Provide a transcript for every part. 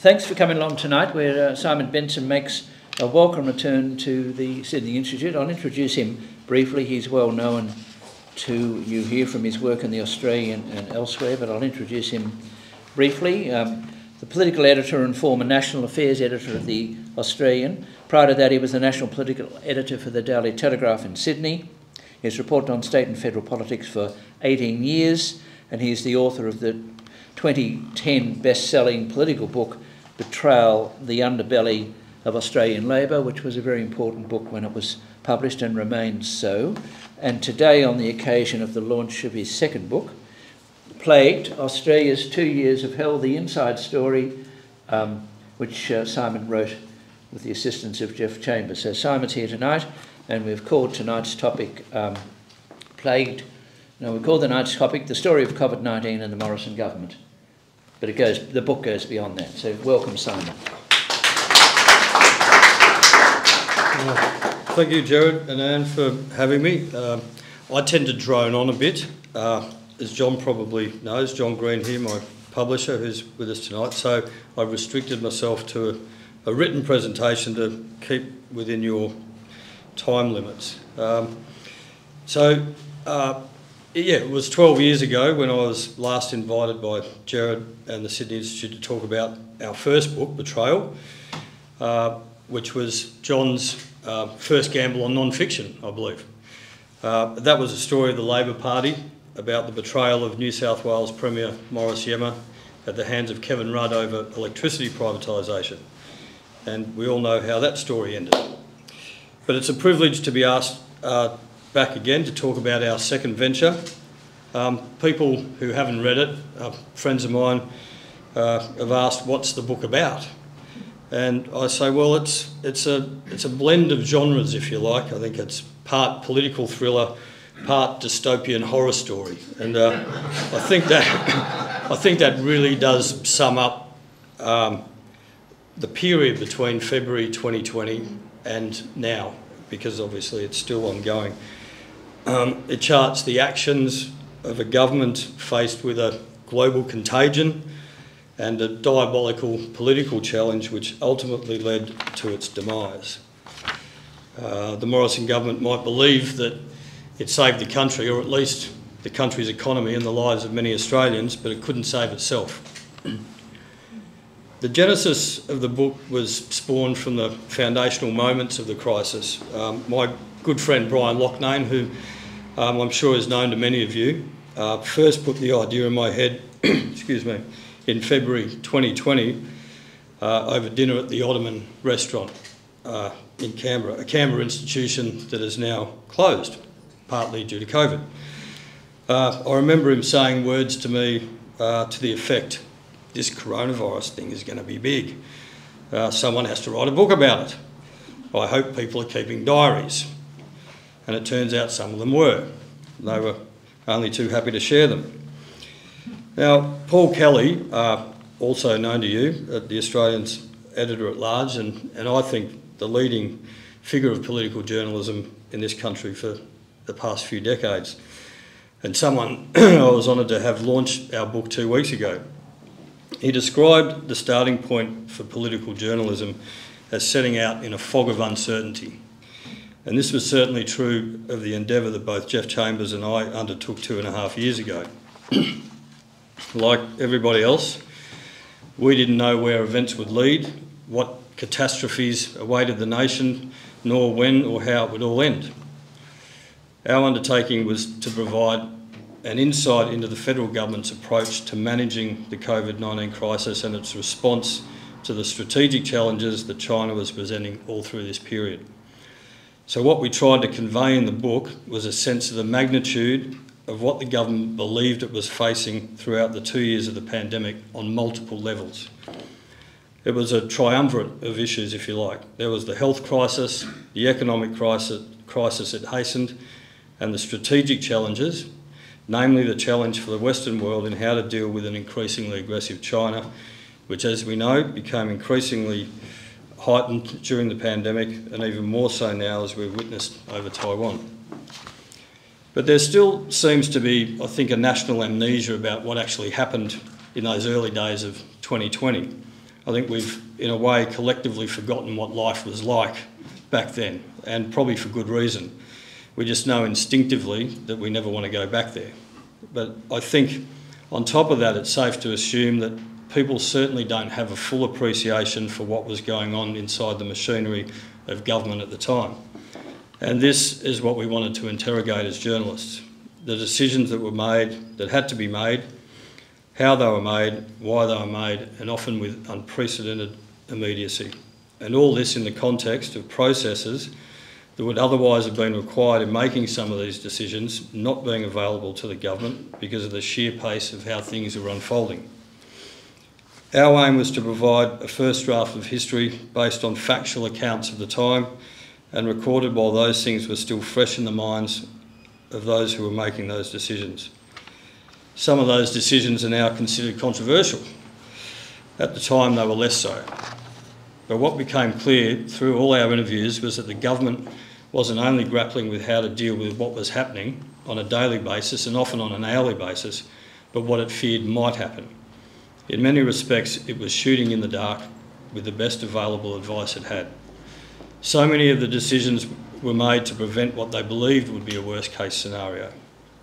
Thanks for coming along tonight, where Simon Benson makes a welcome return to the Sydney Institute. I'll introduce him briefly. He's well known to you here from his work in the Australian and elsewhere, but I'll introduce him briefly. The political editor and former National Affairs editor of the Australian. Prior to that, he was the national political editor for the Daily Telegraph in Sydney. He's reported on state and federal politics for 18 years, and he is the author of the 2010 best-selling political book, Betrayal, the Underbelly of Australian Labor, which was a very important book when it was published and remains so. And today, on the occasion of the launch of his second book, Plagued, Australia's 2 years of Hell, the Inside Story, which Simon wrote with the assistance of Jeff Chambers. So Simon's here tonight, and we've called tonight's topic Plagued. No, we called tonight's topic The Story of COVID-19 and the Morrison Government. But the book goes beyond that. So welcome, Simon. Thank you, Gerard and Anne, for having me. I tend to drone on a bit. As John probably knows, John Green here, my publisher, who's with us tonight, so I've restricted myself to a written presentation to keep within your time limits. Yeah, it was 12 years ago when I was last invited by Gerard and the Sydney Institute to talk about our first book, Betrayal, which was John's first gamble on non-fiction, I believe. That was a story of the Labor Party about the betrayal of New South Wales Premier Morrison at the hands of Kevin Rudd over electricity privatisation. And we all know how that story ended. But it's a privilege to be asked back again to talk about our second venture. People who haven't read it, friends of mine, have asked, what's the book about? And I say, well, it's a blend of genres, if you like. I think it's part political thriller, part dystopian horror story. And I think that really does sum up the period between February 2020 and now, because obviously it's still ongoing. It charts the actions of a government faced with a global contagion and a diabolical political challenge which ultimately led to its demise. The Morrison government might believe that it saved the country, or at least the country's economy and the lives of many Australians, but it couldn't save itself. The genesis of the book was spawned from the foundational moments of the crisis. My good friend Brian Loughnane, who I'm sure is known to many of you, first put the idea in my head excuse me, in February 2020 over dinner at the Ottoman restaurant in Canberra, a Canberra institution that is now closed, partly due to COVID. I remember him saying words to me to the effect, this coronavirus thing is going to be big. Someone has to write a book about it. I hope people are keeping diaries. And it turns out some of them were. They were only too happy to share them. Now, Paul Kelly, also known to you, the Australian's editor-at-large, and I think the leading figure of political journalism in this country for the past few decades, and someone I was honoured to have launched our book 2 weeks ago. He described the starting point for political journalism as setting out in a fog of uncertainty. And this was certainly true of the endeavour that both Jeff Chambers and I undertook 2.5 years ago. Like everybody else, we didn't know where events would lead, what catastrophes awaited the nation, nor when or how it would all end. Our undertaking was to provide an insight into the federal government's approach to managing the COVID-19 crisis and its response to the strategic challenges that China was presenting all through this period. So what we tried to convey in the book was a sense of the magnitude of what the government believed it was facing throughout the 2 years of the pandemic on multiple levels. It was a triumvirate of issues, if you like. There was the health crisis, the economic crisis it hastened, and the strategic challenges, namely the challenge for the Western world in how to deal with an increasingly aggressive China, which, as we know, became increasingly heightened during the pandemic, and even more so now as we've witnessed over Taiwan. But there still seems to be, I think, a national amnesia about what actually happened in those early days of 2020. I think we've, in a way, collectively forgotten what life was like back then, and probably for good reason. We just know instinctively that we never want to go back there. But I think on top of that, it's safe to assume that people certainly don't have a full appreciation for what was going on inside the machinery of government at the time. And this is what we wanted to interrogate as journalists. The decisions that were made, that had to be made, how they were made, why they were made, and often with unprecedented immediacy. And all this in the context of processes that would otherwise have been required in making some of these decisions not being available to the government because of the sheer pace of how things were unfolding. Our aim was to provide a first draft of history based on factual accounts of the time and recorded while those things were still fresh in the minds of those who were making those decisions. Some of those decisions are now considered controversial. At the time, they were less so. But what became clear through all our interviews was that the government wasn't only grappling with how to deal with what was happening on a daily basis and often on an hourly basis, but what it feared might happen. In many respects, it was shooting in the dark with the best available advice it had. So many of the decisions were made to prevent what they believed would be a worst-case scenario,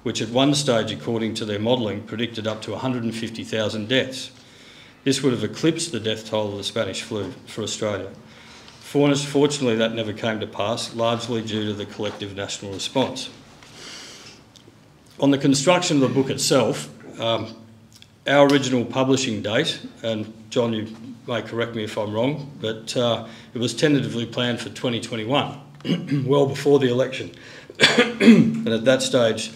which at one stage, according to their modelling, predicted up to 150,000 deaths. This would have eclipsed the death toll of the Spanish flu for Australia. Fortunately, that never came to pass, largely due to the collective national response. On the construction of the book itself, our original publishing date, and John, you may correct me if I'm wrong, but it was tentatively planned for 2021, well before the election. And at that stage,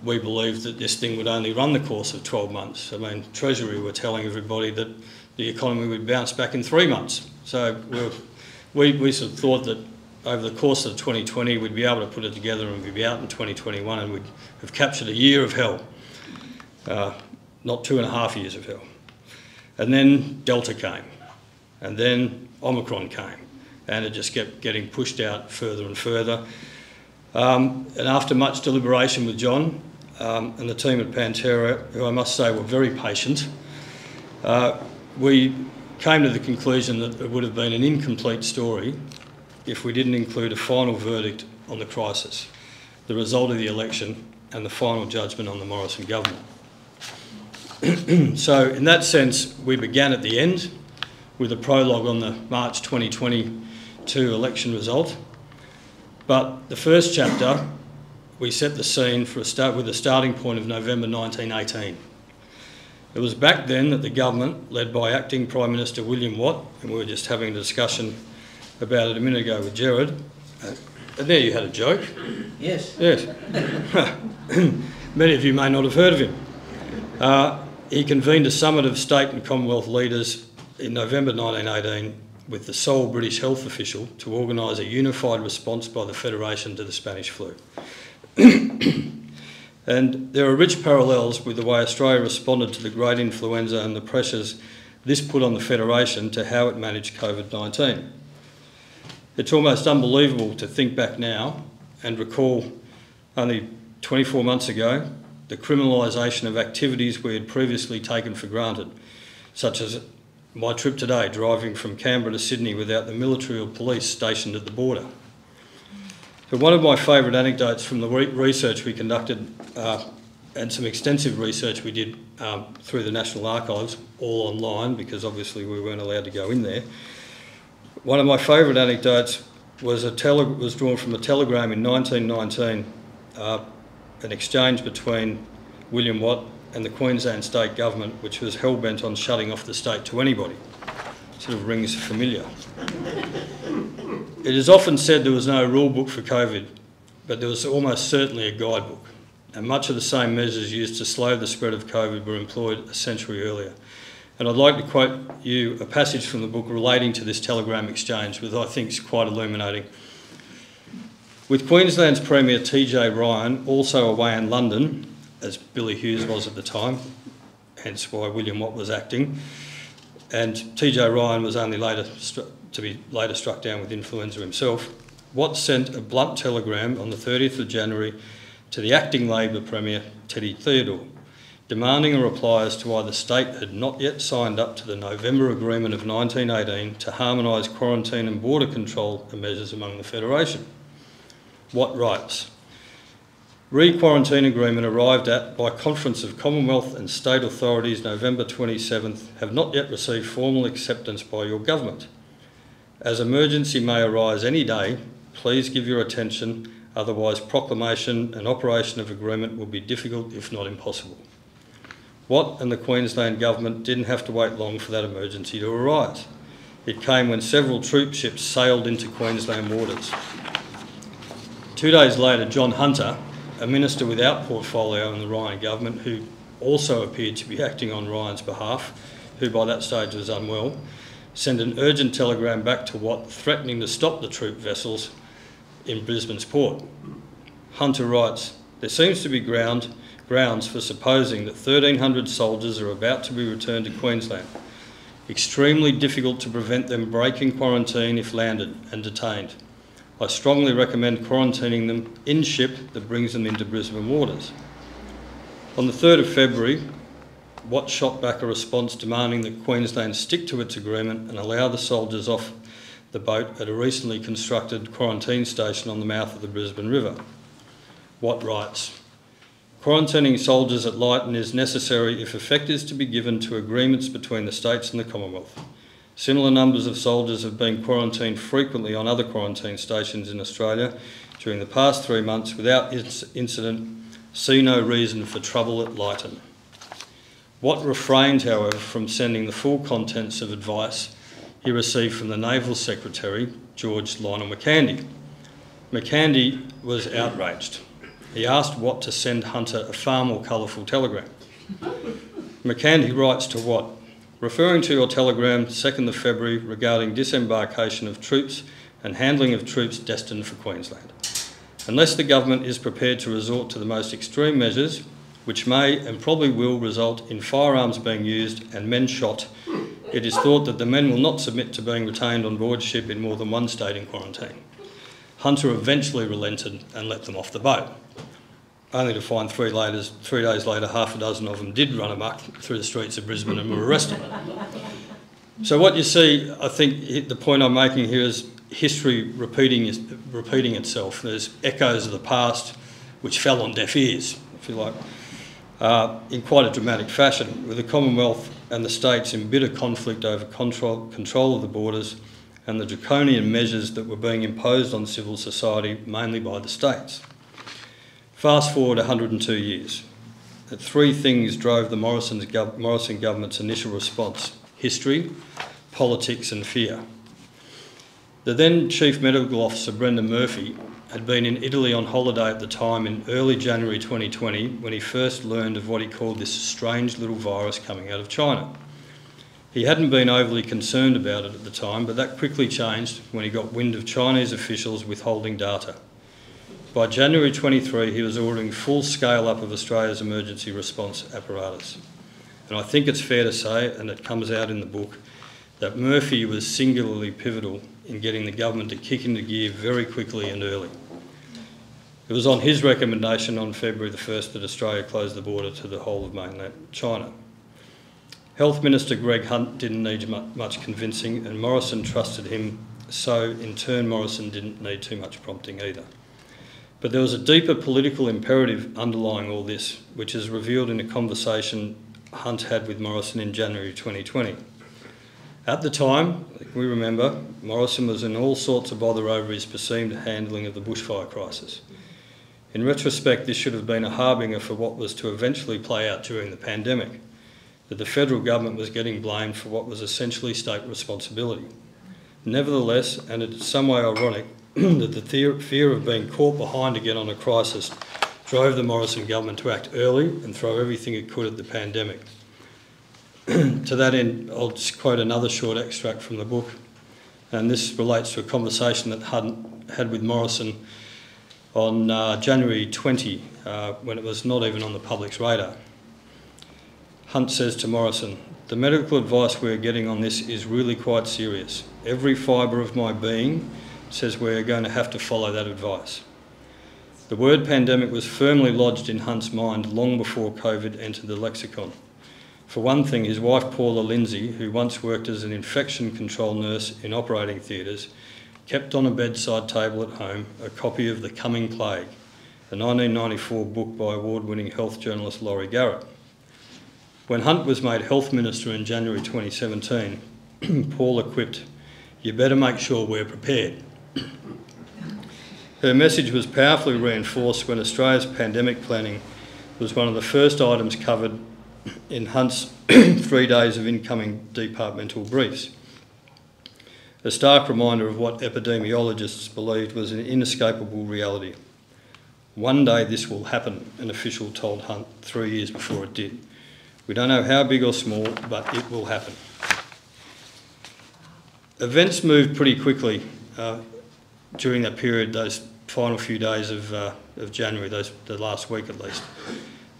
we believed that this thing would only run the course of 12 months. I mean, Treasury were telling everybody that the economy would bounce back in 3 months. So we sort of thought that over the course of 2020, we'd be able to put it together and we'd be out in 2021 and we'd have captured a year of hell, not 2.5 years of hell. And then Delta came, and then Omicron came, and it just kept getting pushed out further and further. And after much deliberation with John and the team at Pantera, who I must say were very patient, we came to the conclusion that it would have been an incomplete story if we didn't include a final verdict on the crisis, the result of the election and the final judgment on the Morrison government. So in that sense, we began at the end with a prologue on the March 2022 election result. But the first chapter, we set the scene for with a starting point of November 1918. It was back then that the government, led by Acting Prime Minister William Watt, and we were just having a discussion about it a minute ago with Gerard, and there you had a joke. Yes. Yes. Many of you may not have heard of him. He convened a summit of state and Commonwealth leaders in November 1918 with the sole British health official to organise a unified response by the Federation to the Spanish flu. And there are rich parallels with the way Australia responded to the great influenza and the pressures this put on the Federation to how it managed COVID-19. It's almost unbelievable to think back now and recall only 24 months ago the criminalisation of activities we had previously taken for granted, such as my trip today, driving from Canberra to Sydney without the military or police stationed at the border. But one of my favourite anecdotes from the research we conducted and some extensive research we did through the National Archives, all online because obviously we weren't allowed to go in there. One of my favourite anecdotes was drawn from a telegram in 1919, an exchange between William Watt and the Queensland State Government, which was hell-bent on shutting off the state to anybody. Sort of rings familiar. It is often said there was no rule book for COVID, but there was almost certainly a guidebook, and much of the same measures used to slow the spread of COVID were employed a century earlier. And I'd like to quote you a passage from the book relating to this telegram exchange, which I think is quite illuminating. With Queensland's Premier TJ Ryan also away in London, as Billy Hughes was at the time, hence why William Watt was acting, and TJ Ryan was only to be later struck down with influenza himself, Watt sent a blunt telegram on the 30th of January to the acting Labor Premier, Teddy Theodore, demanding a reply as to why the state had not yet signed up to the November Agreement of 1918 to harmonise quarantine and border control measures among the Federation. What rights? Re-quarantine agreement arrived at by Conference of Commonwealth and State Authorities November 27th have not yet received formal acceptance by your government. As emergency may arise any day, please give your attention, otherwise proclamation and operation of agreement will be difficult if not impossible. Watt and the Queensland Government didn't have to wait long for that emergency to arise. It came when several troop ships sailed into Queensland waters. 2 days later, John Hunter, a minister without portfolio in the Ryan government, who also appeared to be acting on Ryan's behalf, who by that stage was unwell, sent an urgent telegram back to Watt threatening to stop the troop vessels in Brisbane's port. Hunter writes, "There seems to be grounds for supposing that 1,300 soldiers are about to be returned to Queensland. Extremely difficult to prevent them breaking quarantine if landed and detained. I strongly recommend quarantining them in ship that brings them into Brisbane waters." On the 3rd of February, Watt shot back a response demanding that Queensland stick to its agreement and allow the soldiers off the boat at a recently constructed quarantine station on the mouth of the Brisbane River. Watt writes, "Quarantining soldiers at Lytton is necessary if effect is to be given to agreements between the states and the Commonwealth. Similar numbers of soldiers have been quarantined frequently on other quarantine stations in Australia during the past 3 months without incident. See no reason for trouble at Lytton." Watt refrained, however, from sending the full contents of advice he received from the Naval Secretary, George Lionel McCandy. McCandy was outraged. He asked Watt to send Hunter a far more colourful telegram. McCandy writes to Watt, "Referring to your telegram 2nd of February regarding disembarkation of troops and handling of troops destined for Queensland. Unless the government is prepared to resort to the most extreme measures, which may and probably will result in firearms being used and men shot, it is thought that the men will not submit to being retained on board ship in more than one state in quarantine." Hunter eventually relented and let them off the boat, only to find 3 days later half a dozen of them did run amok through the streets of Brisbane and were arrested. So what you see, I think the point I'm making here is history repeating itself. There's echoes of the past which fell on deaf ears, if you like, in quite a dramatic fashion, with the Commonwealth and the states in bitter conflict over control of the borders and the draconian measures that were being imposed on civil society, mainly by the states. Fast forward 102 years. 3 things drove the Morrison government's initial response: history, politics and fear. The then Chief Medical Officer Brendan Murphy had been in Italy on holiday at the time in early January 2020 when he first learned of what he called this strange little virus coming out of China. He hadn't been overly concerned about it at the time, but that quickly changed when he got wind of Chinese officials withholding data. By January 23, he was ordering full scale-up of Australia's emergency response apparatus. And I think it's fair to say, and it comes out in the book, that Murphy was singularly pivotal in getting the government to kick into gear very quickly and early. It was on his recommendation on February the 1st that Australia closed the border to the whole of mainland China. Health Minister Greg Hunt didn't need much convincing, and Morrison trusted him, so in turn Morrison didn't need too much prompting either. But there was a deeper political imperative underlying all this, which is revealed in a conversation Hunt had with Morrison in January 2020. At the time, we remember, Morrison was in all sorts of bother over his perceived handling of the bushfire crisis. In retrospect, this should have been a harbinger for what was to eventually play out during the pandemic, that the federal government was getting blamed for what was essentially state responsibility. Nevertheless, and it's some way ironic, that the fear of being caught behind again on a crisis drove the Morrison government to act early and throw everything it could at the pandemic. To that end, I'll just quote another short extract from the book, and this relates to a conversation that Hunt had with Morrison on January 20, when it was not even on the public's radar. Hunt says to Morrison, "The medical advice we're getting on this is really quite serious. Every fibre of my being says we're going to have to follow that advice. The word pandemic was firmly lodged in Hunt's mind long before COVID entered the lexicon. For one thing, his wife Paula Lindsay, who once worked as an infection control nurse in operating theatres, kept on a bedside table at home a copy of The Coming Plague, a 1994 book by award-winning health journalist Laurie Garrett. When Hunt was made Health Minister in January 2017, Paula quipped, "You better make sure we're prepared." Her message was powerfully reinforced when Australia's pandemic planning was one of the first items covered in Hunt's 3 days of incoming departmental briefs. A stark reminder of what epidemiologists believed was an inescapable reality. "One day this will happen," an official told Hunt 3 years before it did. "We don't know how big or small, but it will happen." Events moved pretty quickly during that period, those final few days of January, the last week at least.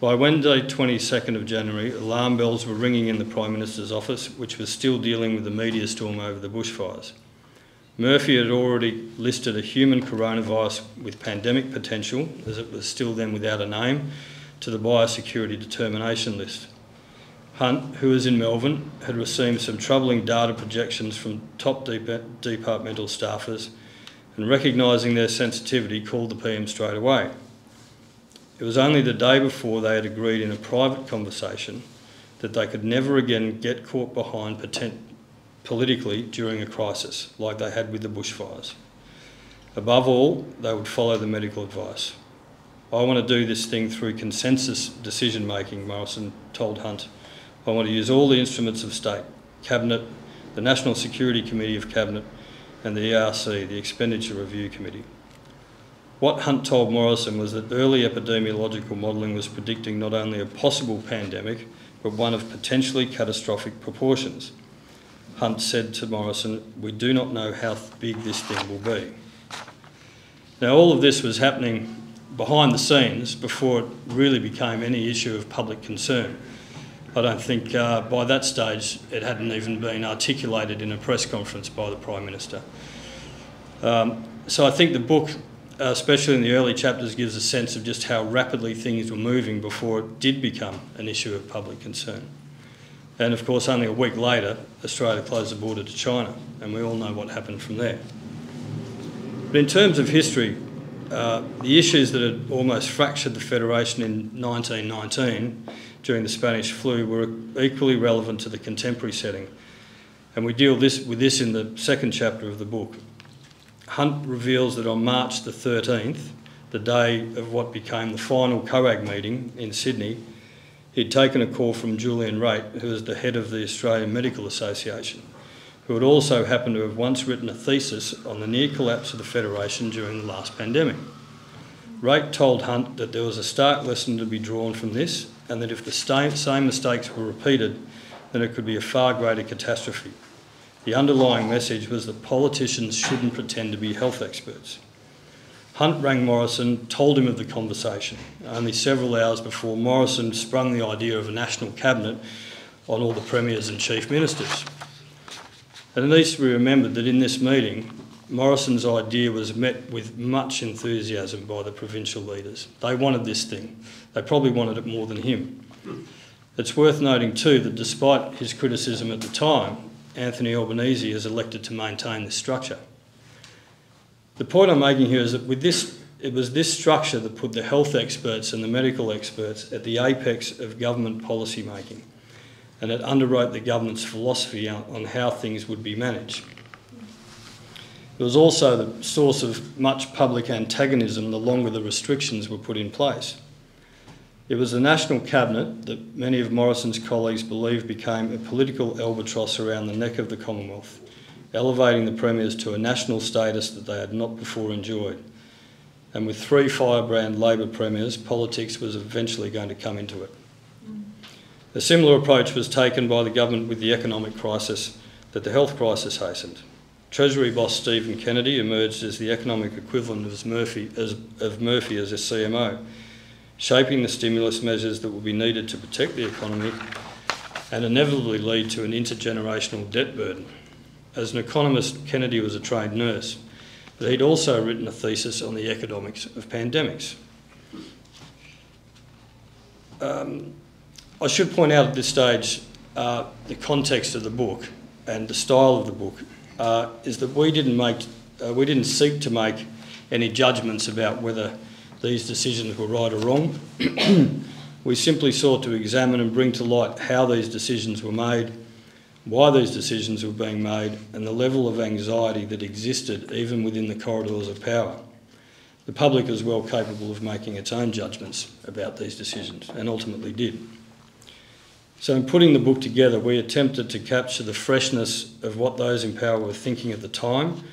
By Wednesday 22nd of January, alarm bells were ringing in the Prime Minister's office, which was still dealing with the media storm over the bushfires. Murphy had already listed a human coronavirus with pandemic potential, as it was still then without a name, to the biosecurity determination list. Hunt, who was in Melbourne, had received some troubling data projections from top departmental staffers, and recognising their sensitivity, called the PM straight away. It was only the day before they had agreed in a private conversation that they could never again get caught behind politically during a crisis, like they had with the bushfires. Above all, they would follow the medical advice. "I want to do this thing through consensus decision-making," Morrison told Hunt. "I want to use all the instruments of state, Cabinet, the National Security Committee of Cabinet, and the ERC, the Expenditure Review Committee." What Hunt told Morrison was that early epidemiological modelling was predicting not only a possible pandemic, but one of potentially catastrophic proportions. Hunt said to Morrison, "We do not know how big this thing will be." Now, all of this was happening behind the scenes before it really became any issue of public concern. I don't think by that stage it hadn't even been articulated in a press conference by the Prime Minister. So I think the book, especially in the early chapters, gives a sense of just how rapidly things were moving before it did become an issue of public concern. And of course, only a week later, Australia closed the border to China, and we all know what happened from there. But in terms of history, the issues that had almost fractured the Federation in 1919 during the Spanish flu were equally relevant to the contemporary setting, and we deal with this in the second chapter of the book. Hunt reveals that on March the 13th, the day of what became the final COAG meeting in Sydney, he'd taken a call from Julian Raitt, who was the head of the Australian Medical Association, who had also happened to have once written a thesis on the near collapse of the Federation during the last pandemic. Raitt told Hunt that there was a stark lesson to be drawn from this, and that if the same mistakes were repeated, then it could be a far greater catastrophe. The underlying message was that politicians shouldn't pretend to be health experts. Hunt rang Morrison, told him of the conversation, only several hours before Morrison sprung the idea of a national cabinet on all the premiers and chief ministers. And it needs to be remembered that in this meeting, Morrison's idea was met with much enthusiasm by the provincial leaders. They wanted this thing. They probably wanted it more than him. It's worth noting too that despite his criticism at the time, Anthony Albanese has elected to maintain this structure. The point I'm making here is that it was this structure that put the health experts and the medical experts at the apex of government policy making, and it underwrote the government's philosophy on how things would be managed. It was also the source of much public antagonism the longer the restrictions were put in place. It was the National Cabinet that many of Morrison's colleagues believed became a political albatross around the neck of the Commonwealth, elevating the premiers to a national status that they had not before enjoyed. And with 3 firebrand Labor premiers, politics was eventually going to come into it. A similar approach was taken by the government with the economic crisis that the health crisis hastened. Treasury boss Stephen Kennedy emerged as the economic equivalent of Murphy as a CMO, shaping the stimulus measures that would be needed to protect the economy and inevitably lead to an intergenerational debt burden. As an economist, Kennedy was a trained nurse, but he'd also written a thesis on the economics of pandemics. I should point out at this stage the context of the book and the style of the book is that we didn't seek to make any judgments about whether these decisions were right or wrong. We simply sought to examine and bring to light how these decisions were made, why these decisions were being made, and the level of anxiety that existed even within the corridors of power. The public is well capable of making its own judgments about these decisions, and ultimately did. So in putting the book together, we attempted to capture the freshness of what those in power were thinking at the time,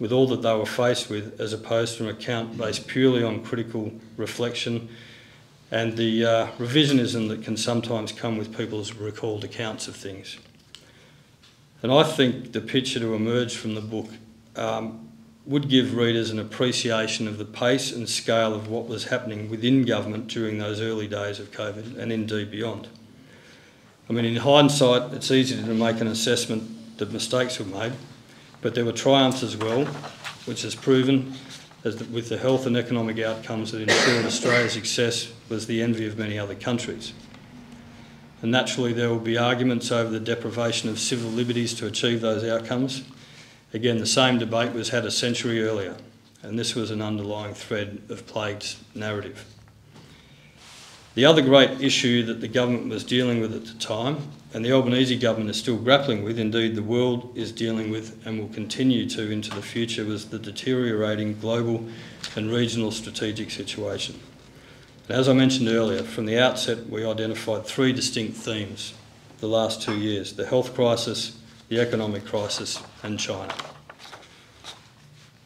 with all that they were faced with, as opposed to an account based purely on critical reflection and the revisionism that can sometimes come with people's recalled accounts of things. And I think the picture to emerge from the book would give readers an appreciation of the pace and scale of what was happening within government during those early days of COVID, and indeed beyond. I mean, in hindsight, it's easy to make an assessment that mistakes were made, but there were triumphs as well, which has proven, with the health and economic outcomes that ensured Australia's success, was the envy of many other countries. And naturally there will be arguments over the deprivation of civil liberties to achieve those outcomes. Again, the same debate was had a century earlier, and this was an underlying thread of Plague's narrative. The other great issue that the government was dealing with at the time, and the Albanese government is still grappling with, indeed the world is dealing with and will continue to into the future, was the deteriorating global and regional strategic situation. And as I mentioned earlier, from the outset we identified three distinct themes the last 2 years: the health crisis, the economic crisis and China.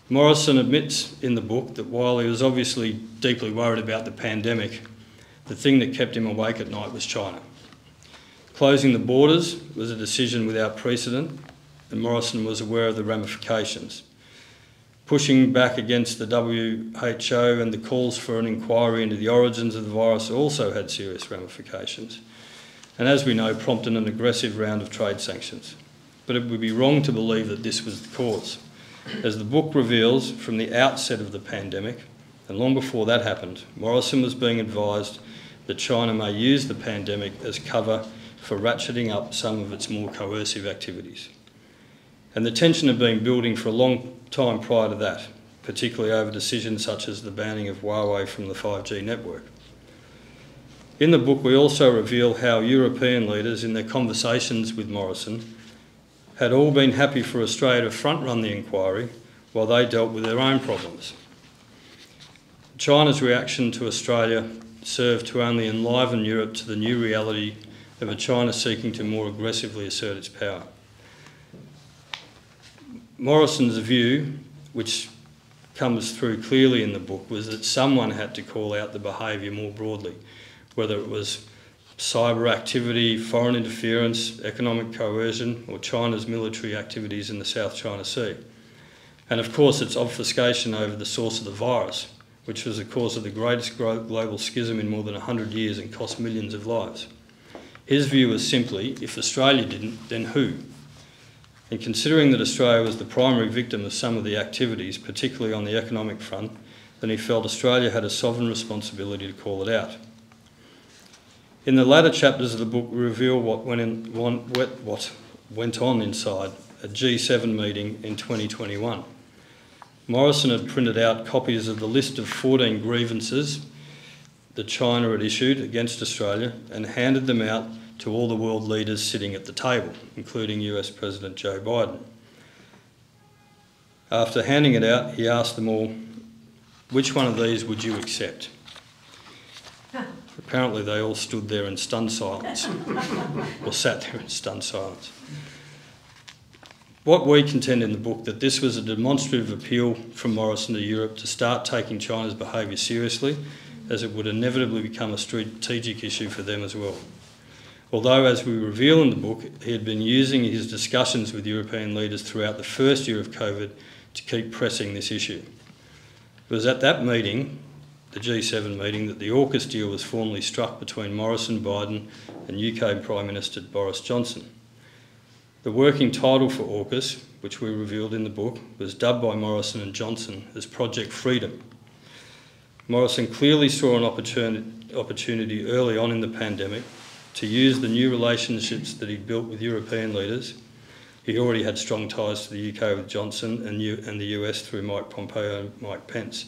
Morrison admits in the book that while he was obviously deeply worried about the pandemic, the thing that kept him awake at night was China. Closing the borders was a decision without precedent, and Morrison was aware of the ramifications. Pushing back against the WHO and the calls for an inquiry into the origins of the virus also had serious ramifications, and as we know, prompted an aggressive round of trade sanctions. But it would be wrong to believe that this was the cause. As the book reveals, from the outset of the pandemic, and long before that happened, Morrison was being advised that China may use the pandemic as cover for ratcheting up some of its more coercive activities. And the tension had been building for a long time prior to that, particularly over decisions such as the banning of Huawei from the 5G network. In the book, we also reveal how European leaders, in their conversations with Morrison, had all been happy for Australia to front-run the inquiry while they dealt with their own problems. China's reaction to Australia served to only enliven Europe to the new reality of a China seeking to more aggressively assert its power. Morrison's view, which comes through clearly in the book, was that someone had to call out the behaviour more broadly, whether it was cyber activity, foreign interference, economic coercion, or China's military activities in the South China Sea. And of course its obfuscation over the source of the virus, which was the cause of the greatest global schism in more than 100 years and cost millions of lives. His view was simply, if Australia didn't, then who? And considering that Australia was the primary victim of some of the activities, particularly on the economic front, then he felt Australia had a sovereign responsibility to call it out. In the latter chapters of the book, we reveal what went on inside a G7 meeting in 2021. Morrison had printed out copies of the list of 14 grievances that China had issued against Australia and handed them out to all the world leaders sitting at the table, including US President Joe Biden. After handing it out, he asked them all, which one of these would you accept? Apparently they all stood there in stunned silence, or sat there in stunned silence. What we contend in the book, that this was a demonstrative appeal from Morrison to Europe to start taking China's behaviour seriously, as it would inevitably become a strategic issue for them as well. Although, as we reveal in the book, he had been using his discussions with European leaders throughout the first year of COVID to keep pressing this issue. It was at that meeting, the G7 meeting, that the AUKUS deal was formally struck between Morrison, Biden and UK Prime Minister Boris Johnson. The working title for AUKUS, which we revealed in the book, was dubbed by Morrison and Johnson as Project Freedom. Morrison clearly saw an opportunity opportunity early on in the pandemic to use the new relationships that he'd built with European leaders. He already had strong ties to the UK with Johnson and the US through Mike Pompeo and Mike Pence,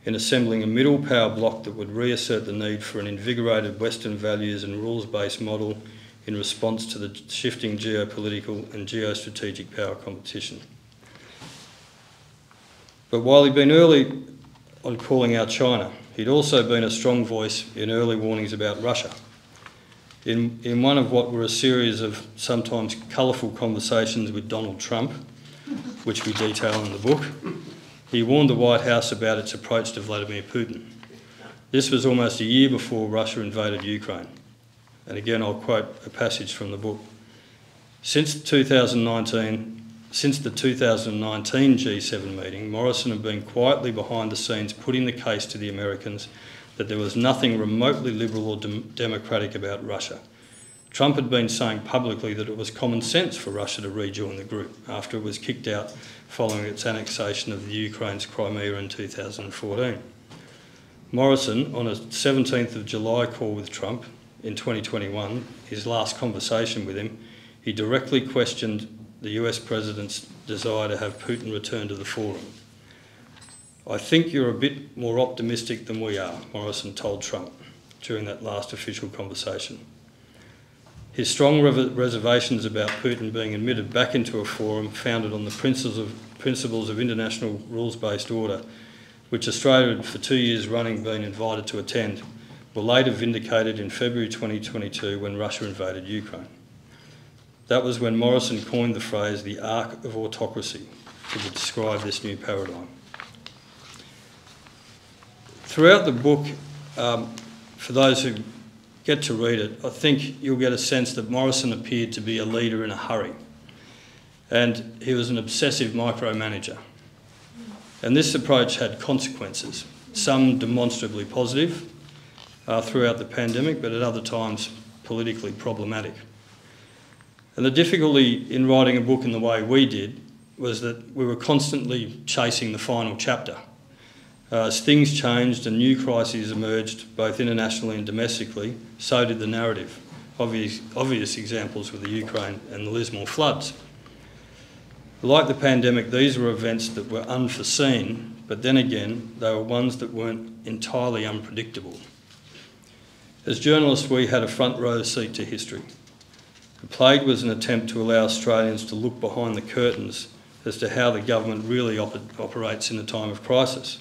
in assembling a middle power bloc that would reassert the need for an invigorated Western values and rules-based model in response to the shifting geopolitical and geostrategic power competition. But while he'd been early on calling out China, he'd also been a strong voice in early warnings about Russia. In one of what were a series of sometimes colourful conversations with Donald Trump, which we detail in the book, he warned the White House about its approach to Vladimir Putin. This was almost a year before Russia invaded Ukraine. And again, I'll quote a passage from the book. Since the 2019 G7 meeting, Morrison had been quietly behind the scenes putting the case to the Americans that there was nothing remotely liberal or democratic about Russia. Trump had been saying publicly that it was common sense for Russia to rejoin the group after it was kicked out following its annexation of the Ukraine's Crimea in 2014. Morrison, on a 17th of July call with Trump in 2021, his last conversation with him, he directly questioned the US President's desire to have Putin return to the forum. "I think you're a bit more optimistic than we are," Morrison told Trump during that last official conversation. His strong reservations about Putin being admitted back into a forum founded on the principles of international rules-based order, which Australia had for 2 years running been invited to attend, were later vindicated in February 2022 when Russia invaded Ukraine. That was when Morrison coined the phrase the arc of autocracy to describe this new paradigm. Throughout the book, for those who get to read it, I think you'll get a sense that Morrison appeared to be a leader in a hurry, and he was an obsessive micromanager. And this approach had consequences, some demonstrably positive throughout the pandemic, but at other times politically problematic. And the difficulty in writing a book in the way we did was that we were constantly chasing the final chapter. As things changed and new crises emerged, both internationally and domestically, so did the narrative. Obvious examples were the Ukraine and the Lismore floods. Like the pandemic, these were events that were unforeseen, but then again, they were ones that weren't entirely unpredictable. As journalists, we had a front row seat to history. The plague was an attempt to allow Australians to look behind the curtains as to how the government really operates in a time of crisis.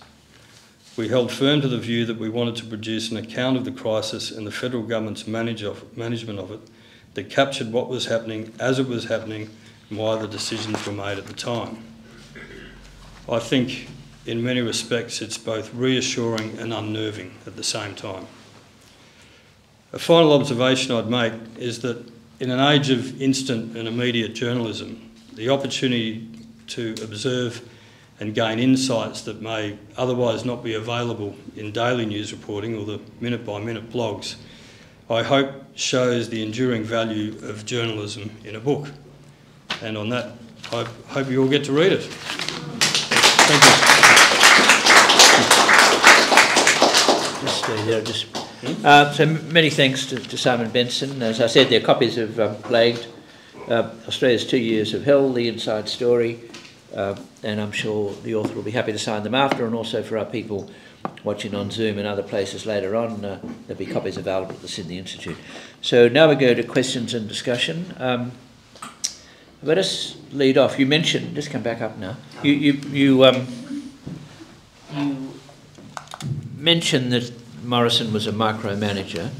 We held firm to the view that we wanted to produce an account of the crisis and the federal government's management of it that captured what was happening as it was happening and why the decisions were made at the time. I think in many respects it's both reassuring and unnerving at the same time. A final observation I'd make is that in an age of instant and immediate journalism, the opportunity to observe and gain insights that may otherwise not be available in daily news reporting or the minute-by-minute blogs, I hope shows the enduring value of journalism in a book. And on that, I hope you all get to read it. Thank you. So many thanks to Simon Benson. As I said, there are copies of Plagued, Australia's 2 years of hell, the inside story, and I'm sure the author will be happy to sign them after, and also for our people watching on Zoom and other places later on, there'll be copies available at the Sydney Institute. So now we go to questions and discussion. Let us lead off. You mentioned, just come back up now, you mentioned that Morrison was a micromanager.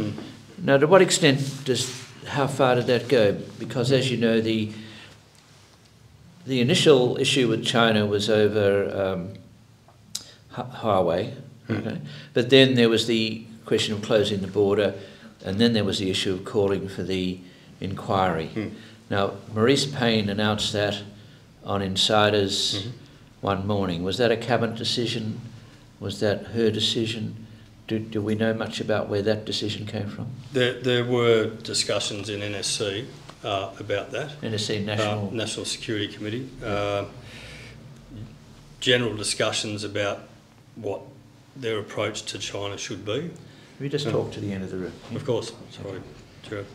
Now, to what extent how far did that go? Because as you know, the initial issue with China was over Huawei, okay? But then there was the question of closing the border, and then there was the issue of calling for the inquiry. Now, Marise Payne announced that on Insiders one morning. Was that a cabinet decision? Was that her decision? Do we know much about where that decision came from? There were discussions in NSC about that. NSC, National Security Committee. General discussions about what their approach to China should be. We just talk to the end of the room. Yeah? Of course. Sorry, Gerard.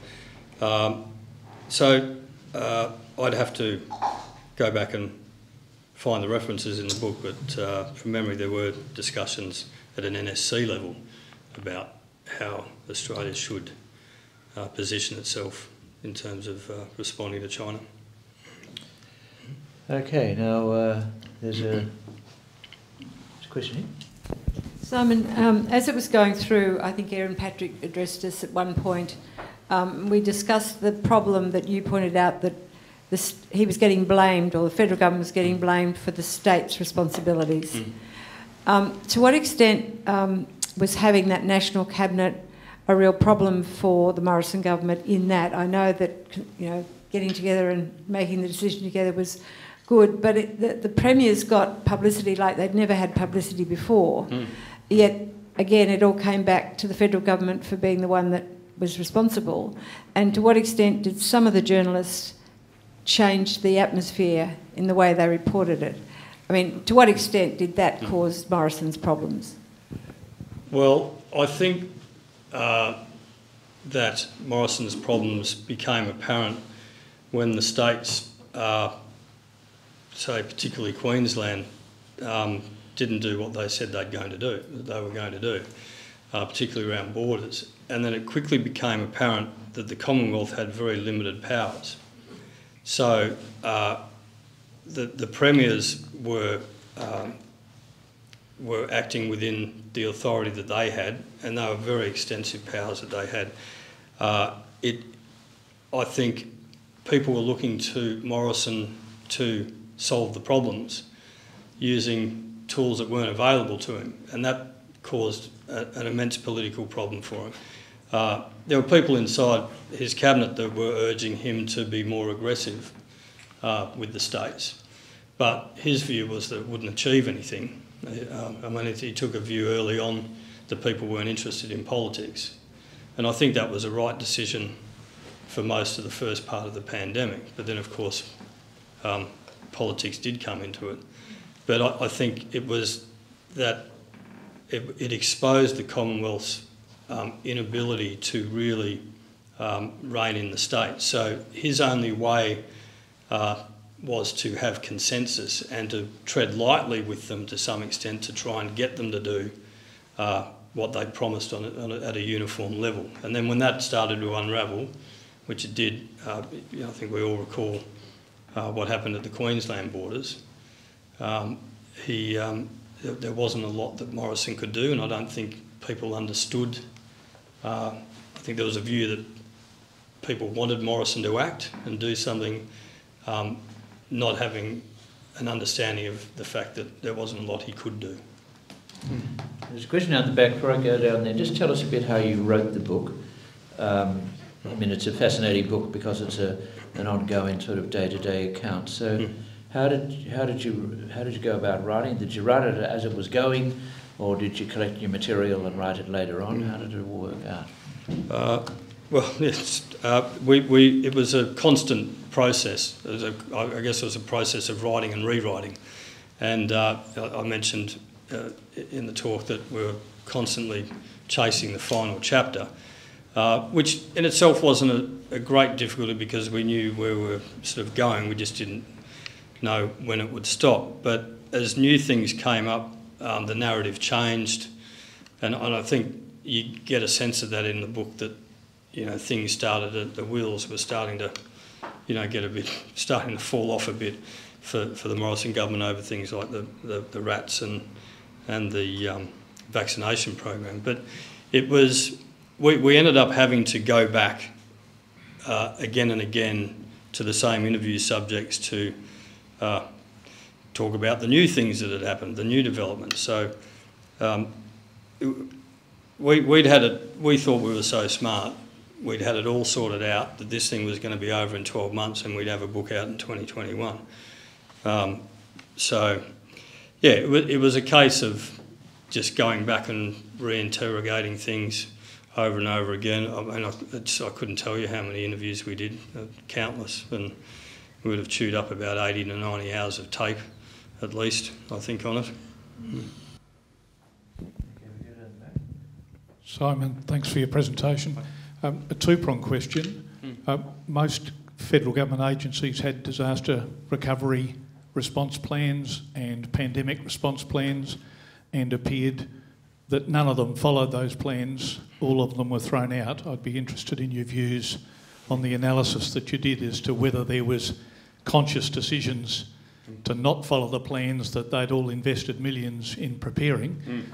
So I'd have to go back and find the references in the book, but from memory there were discussions at an NSC level about how Australia should position itself in terms of responding to China. Okay, now there's a question here. Simon, as it was going through, I think Aaron Patrick addressed us at one point. We discussed the problem that you pointed out, that he was getting blamed, or the federal government was getting blamed for the state's responsibilities. To what extent was having that national cabinet a real problem for the Morrison government in that? I know that, you know, getting together and making the decision together was good, but the premiers got publicity like they'd never had publicity before. Yet, again, it all came back to the federal government for being the one that was responsible. And to what extent did some of the journalists change the atmosphere in the way they reported it? I mean, to what extent did that cause Morrison's problems? Well, I think that Morrison's problems became apparent when the states, say particularly Queensland, didn't do what they said they were going to do, particularly around borders. And then it quickly became apparent that the Commonwealth had very limited powers. So the premiers were acting within the authority that they had, and they were very extensive powers that they had. I think people were looking to Morrison to solve the problems using tools that weren't available to him, and that caused an immense political problem for him. There were people inside his cabinet that were urging him to be more aggressive with the states, but his view was that it wouldn't achieve anything. I mean, he took a view early on that people weren't interested in politics, and I think that was a right decision for most of the first part of the pandemic. But then, of course, politics did come into it. But I think it was that it exposed the Commonwealth's inability to really rein in the states. So his only way was to have consensus and to tread lightly with them to some extent to try and get them to do what they promised at a uniform level. And then when that started to unravel, which it did, I think we all recall what happened at the Queensland borders, there wasn't a lot that Morrison could do, and I don't think people understood. I think there was a view that people wanted Morrison to act and do something, not having an understanding of the fact that there wasn't a lot he could do. There's a question out the back before I go down there. Just tell us a bit how you wrote the book. I mean, it's a fascinating book because it's an ongoing sort of day-to-day account. So, how did you go about writing? Did you write it as it was going, or did you collect your material and write it later on? How did it all work out? Well, yes, it was a constant process. I guess it was a process of writing and rewriting. And I mentioned in the talk that we were constantly chasing the final chapter, which in itself wasn't a great difficulty because we knew where we were sort of going. We just didn't know when it would stop. But as new things came up, the narrative changed, and I think you get a sense of that in the book, that things started, the wheels were starting to starting to fall off a bit for the Morrison government over things like the rats and the vaccination program. But it was, we ended up having to go back again and again to the same interview subjects to talk about the new things that had happened, the new developments. So we thought we were so smart, we'd had it all sorted out, that this thing was going to be over in 12 months and we'd have a book out in 2021. So, yeah, it was a case of just going back and reinterrogating things over and over again. I mean, I couldn't tell you how many interviews we did, countless, and we would have chewed up about 80 to 90 hours of tape, at least, I think, on it. Simon, thanks for your presentation. A two-pronged question. Most federal government agencies had disaster recovery response plans and pandemic response plans, and appeared that none of them followed those plans. All of them were thrown out. I'd be interested in your views on the analysis that you did as to whether there was conscious decisions to not follow the plans that they'd all invested millions in preparing.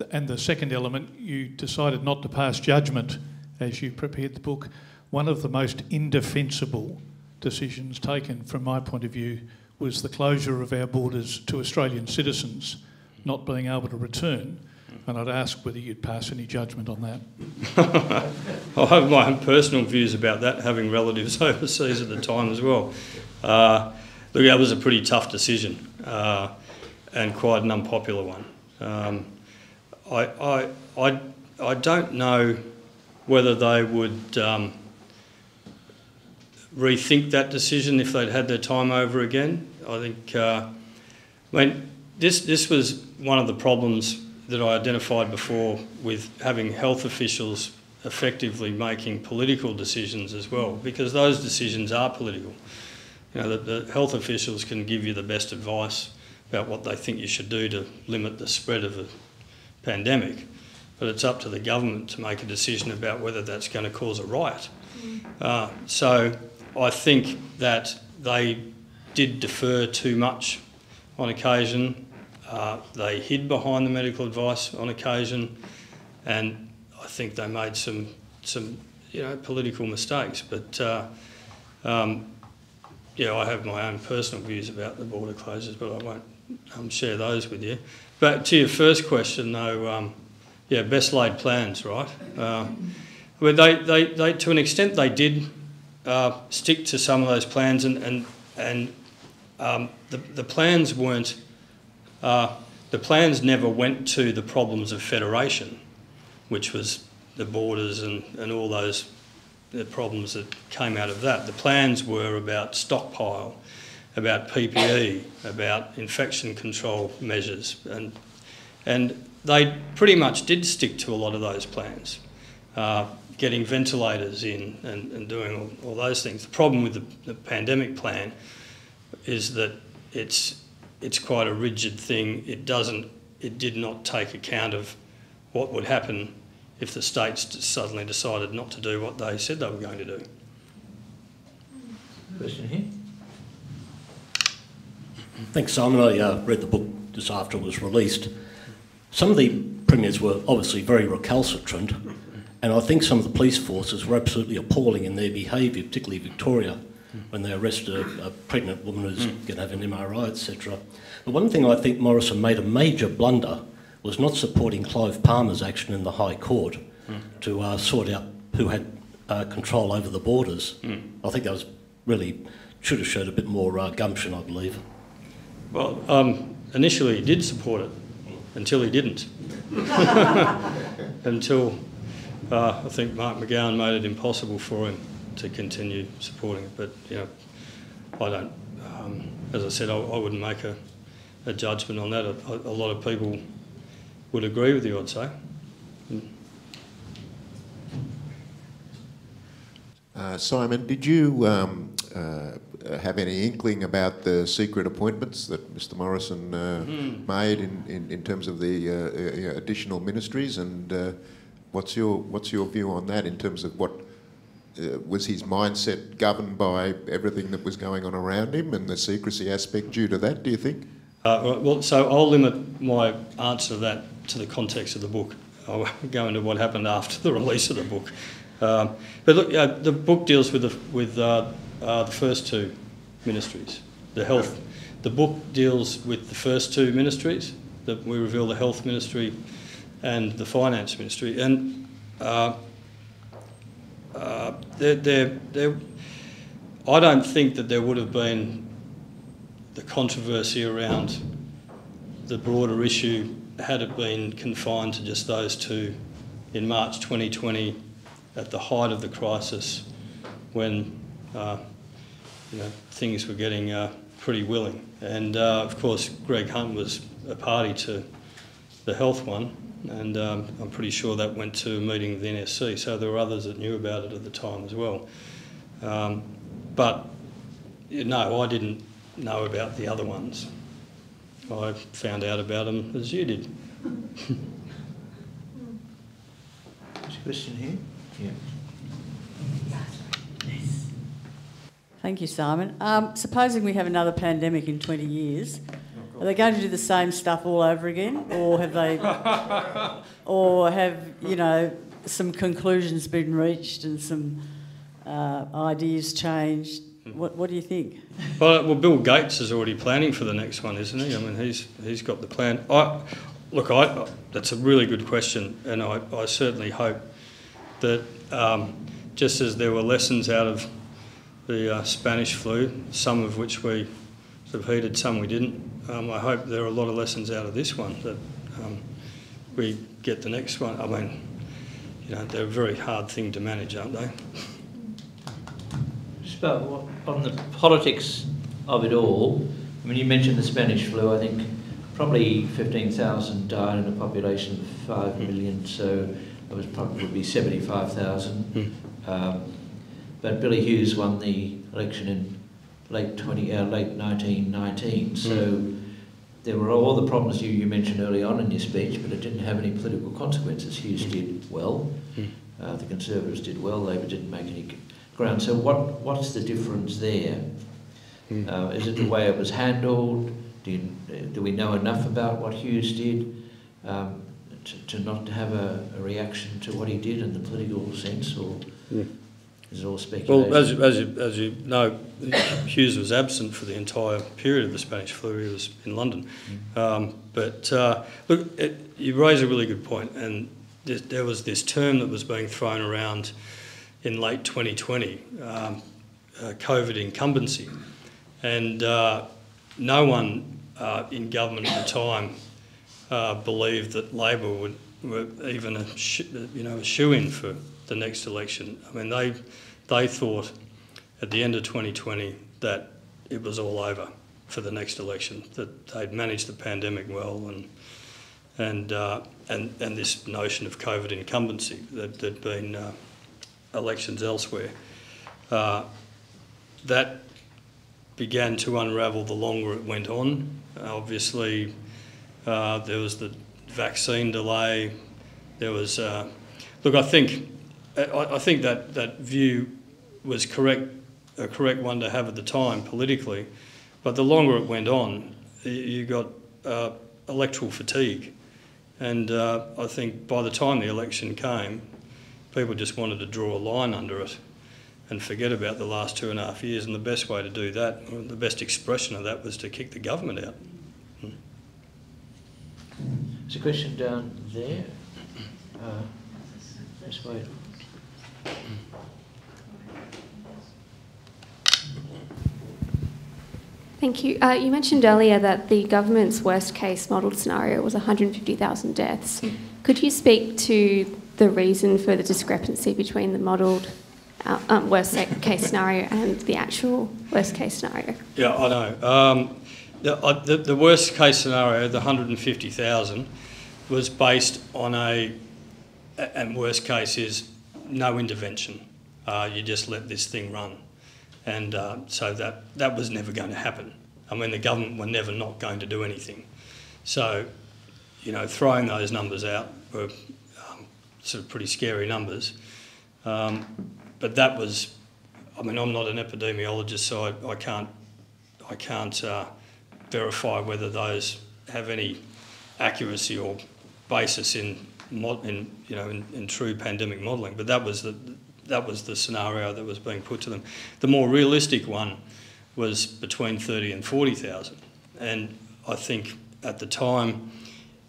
And the second element, you decided not to pass judgment as you prepared the book. One of the most indefensible decisions taken from my point of view was the closure of our borders to Australian citizens not being able to return. And I'd ask whether you'd pass any judgment on that. I have my own personal views about that, having relatives overseas at the time as well. Look, that was a pretty tough decision and quite an unpopular one. I don't know whether they would rethink that decision if they'd had their time over again. I think, this was one of the problems that I identified before with having health officials effectively making political decisions as well, because those decisions are political. You know, the health officials can give you the best advice about what they think you should do to limit the spread of a pandemic, but it's up to the government to make a decision about whether that's going to cause a riot. So I think that they did defer too much on occasion. They hid behind the medical advice on occasion, and I think they made some political mistakes. But yeah, I have my own personal views about the border closures, but I won't share those with you. But to your first question, though, yeah, best laid plans, right? Well, they to an extent they did stick to some of those plans, and the plans weren't. The plans never went to the problems of federation, which was the borders and all the problems that came out of that. The plans were about stockpile, about PPE, about infection control measures, and they pretty much did stick to a lot of those plans, getting ventilators in and doing all those things. The problem with the pandemic plan is that it's quite a rigid thing. It did not take account of what would happen if the states suddenly decided not to do what they said they were going to do. Question here. Thanks, Simon. I read the book just after it was released. Some of the premiers were obviously very recalcitrant, and I think some of the police forces were absolutely appalling in their behaviour, particularly Victoria, when they arrested a pregnant woman who's going to have an MRI, etc. But one thing I think Morrison made a major blunder was not supporting Clive Palmer's action in the High Court to sort out who had control over the borders. I think that was really should have showed a bit more gumption, I believe. Well, initially he did support it, until he didn't. Until I think Mark McGowan made it impossible for him to continue supporting it. But, you know, I don't, as I said, I wouldn't make a judgment on that. A lot of people would agree with you, I'd say. Simon, did you have any inkling about the secret appointments that Mr Morrison made in terms of the additional ministries, and what's your view on that in terms of what was his mindset governed by everything that was going on around him and the secrecy aspect due to that, do you think? Well, so I'll limit my answer to that to the context of the book. I won't go into what happened after the release of the book. But look, the book deals with the first two ministries. The health. The book deals with the first two ministries. That we reveal the health ministry and the finance ministry, and I don't think that there would have been the controversy around the broader issue had it been confined to just those two in March 2020 at the height of the crisis when things were getting pretty willing. And of course Greg Hunt was a party to the health one, and I'm pretty sure that went to a meeting with the NSC, so there were others that knew about it at the time as well. But no, I didn't know about the other ones. I found out about them as you did. There's a question here. Yeah. Thank you, Simon. Supposing we have another pandemic in 20 years, are they going to do the same stuff all over again, or have they, or have, you know, some conclusions been reached and some ideas changed? What do you think? Well, Bill Gates is already planning for the next one, isn't he? I mean, he's got the plan. That's a really good question, and I certainly hope that just as there were lessons out of the Spanish flu, some of which we sort of heeded, some we didn't. I hope there are a lot of lessons out of this one that we get the next one. I mean, you know, they're a very hard thing to manage, aren't they? Just on the politics of it all, I mean, you mentioned the Spanish flu. I think probably 15,000 died in a population of 5 million, so it was probably 75,000. But Billy Hughes won the election in late 1919, so there were all the problems you mentioned early on in your speech, but it didn't have any political consequences. Hughes did well, the Conservatives did well, Labor didn't make any ground. So what's the difference there? Is it the way it was handled? Do we know enough about what Hughes did to not have a reaction to what he did in the political sense, or is it all speculation? Well, as you know, Hughes was absent for the entire period of the Spanish flu. He was in London. Look, you raise a really good point, and there was this term that was being thrown around in late 2020, COVID incumbency, and no one in government at the time believed that Labor were even a shoo-in for the next election. I mean, they thought at the end of 2020 that it was all over for the next election, that they'd managed the pandemic well, and this notion of COVID incumbency, that there'd been elections elsewhere. That began to unravel the longer it went on. Obviously, there was the vaccine delay. There was, look, I think that view was a correct one to have at the time politically, but the longer it went on, you got electoral fatigue, and I think by the time the election came, people just wanted to draw a line under it and forget about the last 2.5 years, and the best way to do that, or the best expression of that, was to kick the government out. There's a question down there. Just wait. Thank you. You mentioned earlier that the government's worst case modelled scenario was 150,000 deaths. Could you speak to the reason for the discrepancy between the modelled worst case scenario and the actual worst case scenario? Yeah, I know. The worst case scenario, the 150,000, was based on and worst case is no intervention. You just let this thing run. And so that was never going to happen. I mean, the government were never not going to do anything. So, you know, throwing those numbers out were sort of pretty scary numbers. But that was, I mean, I'm not an epidemiologist, so I can't verify whether those have any accuracy or basis in true pandemic modelling. But that was the scenario that was being put to them. The more realistic one was between 30 and 40,000. And I think at the time,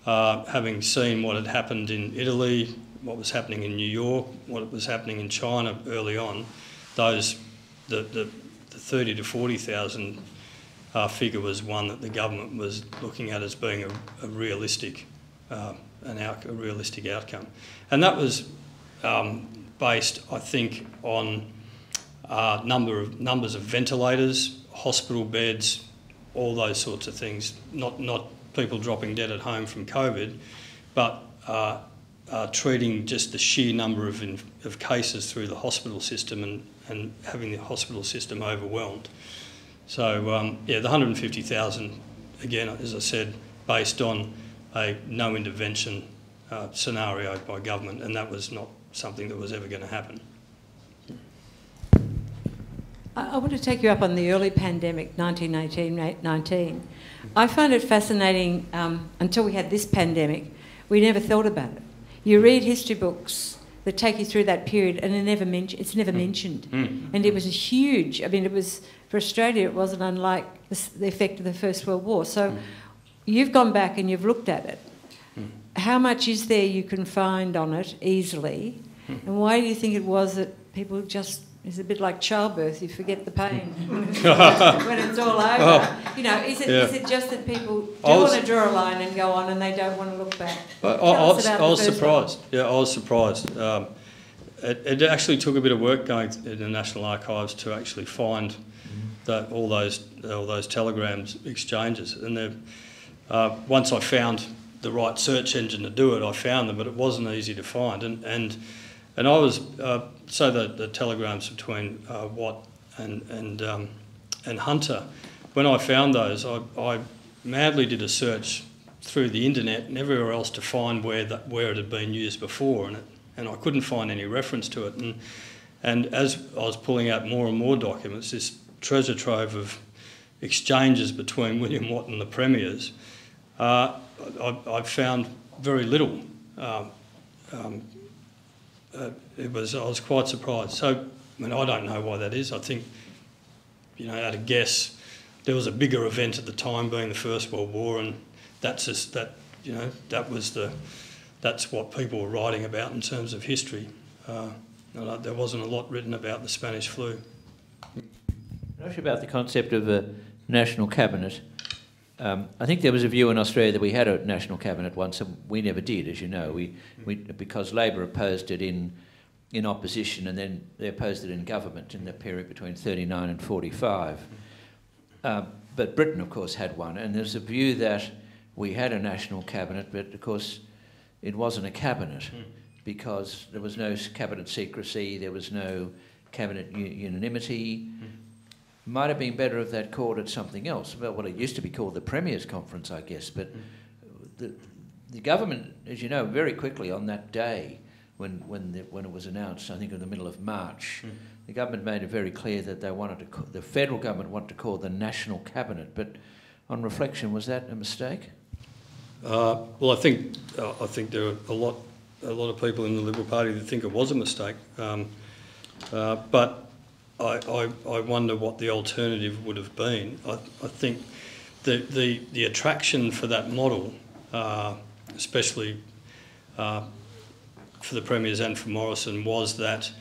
having seen what had happened in Italy, what was happening in New York, what was happening in China early on, the 30 to 40,000 figure was one that the government was looking at as being a realistic outcome. And that was based, I think, on numbers of ventilators, hospital beds, all those sorts of things. Not people dropping dead at home from COVID, but treating just the sheer number of cases through the hospital system and having the hospital system overwhelmed. So, yeah, the 150,000, again, as I said, based on a no intervention scenario by government, and that was not something that was ever going to happen. I want to take you up on the early pandemic, 1918-19. I find it fascinating, until we had this pandemic, we never thought about it. You read history books that take you through that period and it's never mentioned. And it was a huge, I mean, it was, for Australia, it wasn't unlike the effect of the First World War. So you've gone back and you've looked at it. How much is there you can find on it easily? And why do you think it was that people just... It's a bit like childbirth, you forget the pain when it's all over. Oh, you know, is it just that people do want to draw a line and go on and they don't want to look back? I was surprised. Yeah, I was surprised. It actually took a bit of work going in the National Archives to actually find all those telegrams exchanges. And once I found the right search engine to do it, I found them, but it wasn't easy to find. And I was so the telegrams between Watt and Hunter. When I found those, I madly did a search through the internet and everywhere else to find where it had been used before, and I couldn't find any reference to it. And as I was pulling out more and more documents, this treasure trove of exchanges between William Watt and the premiers, I found very little. I was quite surprised. So, I mean, I don't know why that is. I think, you know, at a guess, there was a bigger event at the time, being the First World War, and that's what people were writing about in terms of history. There wasn't a lot written about the Spanish flu. Not sure about the concept of a national cabinet. I think there was a view in Australia that we had a national cabinet once, and we never did, as you know. Because Labor opposed it in opposition, and then they opposed it in government in the period between 39 and 45. But Britain, of course, had one, and there's a view that we had a national cabinet, but of course it wasn't a cabinet because there was no cabinet secrecy, there was no cabinet unanimity. Might have been better if they'd called it something else. Well, it used to be called the Premier's Conference, I guess, but the government, as you know, very quickly on that day when it was announced, I think in the middle of March, the government made it very clear that they wanted to, the federal government wanted to call the National Cabinet. But on reflection, was that a mistake? Well, I think there are a lot of people in the Liberal Party that think it was a mistake, but I wonder what the alternative would have been. I think the attraction for that model, especially for the Premiers and for Morrison, was that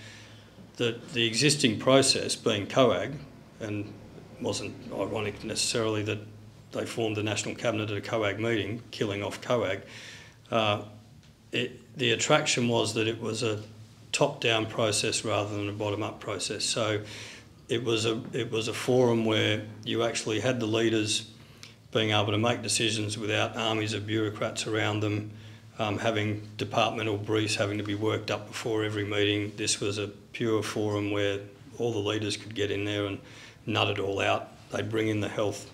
the existing process, being COAG, and it wasn't ironic necessarily that they formed the National Cabinet at a COAG meeting, killing off COAG. The attraction was that it was a top-down process rather than a bottom-up process. So it was a forum where you actually had the leaders being able to make decisions without armies of bureaucrats around them, having departmental briefs having to be worked up before every meeting. This was a pure forum where all the leaders could get in there and nut it all out. They'd bring in the health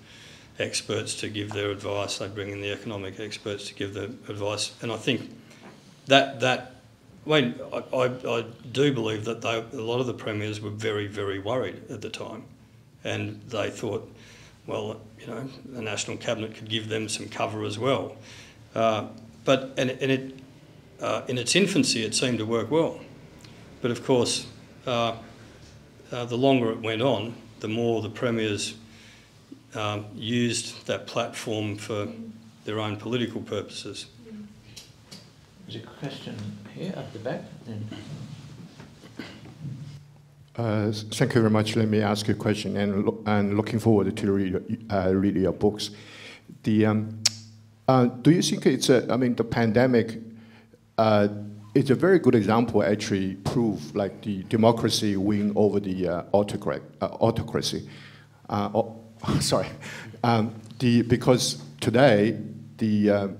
experts to give their advice, they'd bring in the economic experts to give their advice, and I think that I do believe that a lot of the premiers were very, very worried at the time, and they thought, well, you know, the National Cabinet could give them some cover as well. But in its infancy, it seemed to work well. But of course, the longer it went on, the more the premiers used that platform for their own political purposes. There's a question here up the back. Thank you very much. Let me ask you a question, and looking forward to read your books. Do you think it's the pandemic? It's a very good example. Actually, prove like the democracy win over the autocracy. Because today the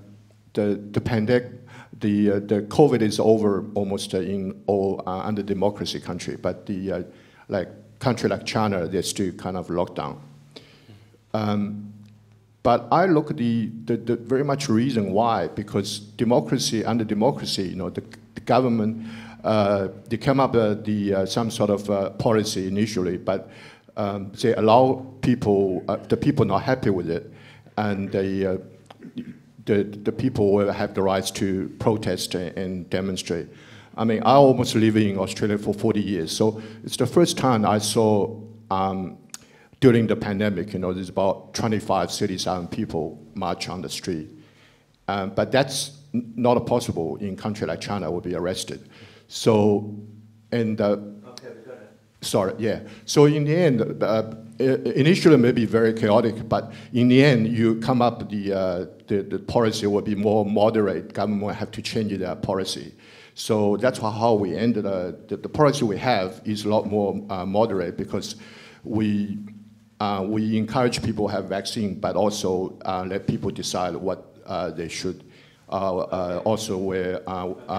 the COVID is over almost in all under democracy country, but the like country like China, they're still kind of locked down. But I look at the very much reason why, because democracy, under democracy, you know, the government, they come up with some sort of policy initially, but they allow people, the people not happy with it, and the people will have the rights to protest and demonstrate. I mean, I almost live in Australia for 40 years, so it's the first time I saw, during the pandemic, you know, there's about 25, 30,000 people march on the street. But that's not possible in a country like China, will be arrested. So, and, sorry, yeah. So in the end, initially it may be very chaotic, but in the end, you come up, the policy will be more moderate. Government will have to change their policy. So that's how we ended, the policy we have is a lot more moderate, because we encourage people to have vaccine, but also let people decide what they should also wear,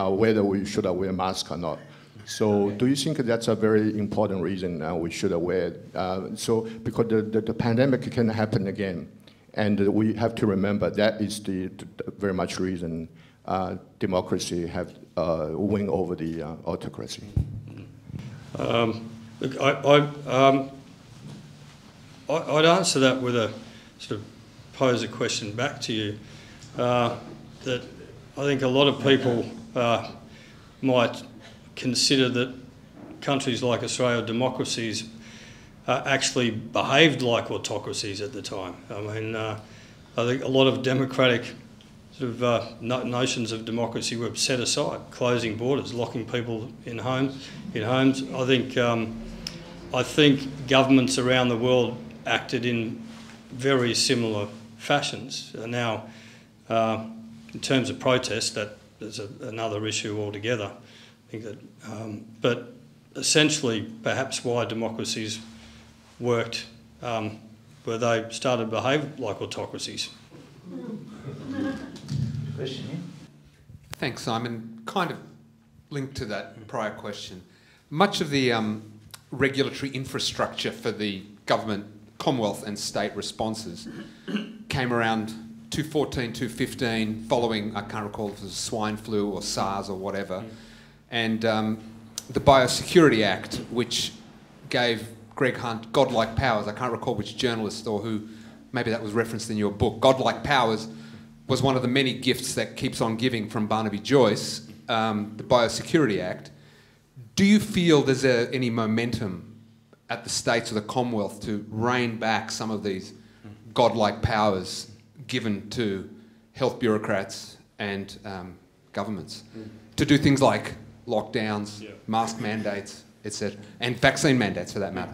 whether we should wear a mask or not. So do you think that's a very important reason we should wear? So because the pandemic can happen again, and we have to remember that is the very much reason democracy have win over the autocracy. Look, I'd answer that with a sort of pose a question back to you. That I think a lot of people might consider that countries like Australia, democracies, actually behaved like autocracies at the time. I mean, I think a lot of democratic sort of notions of democracy were set aside, closing borders, locking people in homes. I think governments around the world acted in very similar fashions. Now, in terms of protest, that is another issue altogether. I think that, but essentially, perhaps why democracies worked, where they started to behave like autocracies. Question here. Thanks, Simon. Kind of linked to that prior question. Much of the regulatory infrastructure for the government, Commonwealth and state responses came around 2014, 2015, following, I can't recall if it was swine flu or SARS or whatever, and the Biosecurity Act, which gave Greg Hunt godlike powers. I can't recall which journalist or who, maybe that was referenced in your book. Godlike powers was one of the many gifts that keeps on giving from Barnaby Joyce, the Biosecurity Act. Do you feel there's any momentum at the states or the Commonwealth to rein back some of these godlike powers given to health bureaucrats and governments to do things like lockdowns, mask mandates, etc., and vaccine mandates for that matter?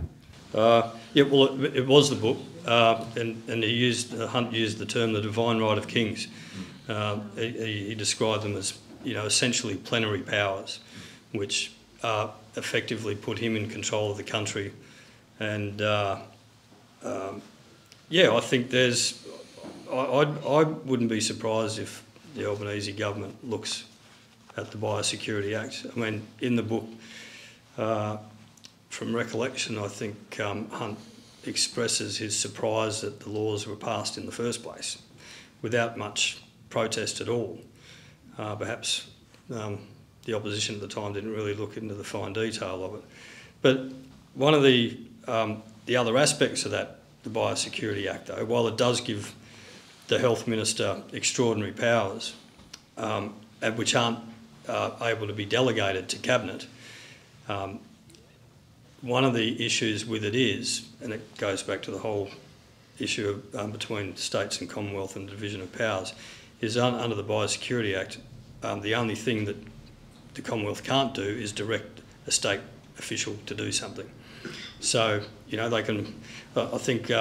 Yeah, well, it was the book, and Hunt used the term the divine right of kings. He described them as, essentially plenary powers, which effectively put him in control of the country. And I think I wouldn't be surprised if the Albanese government looks at the Biosecurity Act. I mean, in the book, from recollection, I think Hunt expresses his surprise that the laws were passed in the first place without much protest at all. Perhaps the opposition at the time didn't really look into the fine detail of it. But one of the other aspects of that, the Biosecurity Act, though, while it does give the Health Minister extraordinary powers, which aren't able to be delegated to Cabinet, one of the issues with it is, and it goes back to the whole issue of, between states and Commonwealth and division of powers, is under the Biosecurity Act, the only thing that the Commonwealth can't do is direct a state official to do something. So, they can, I think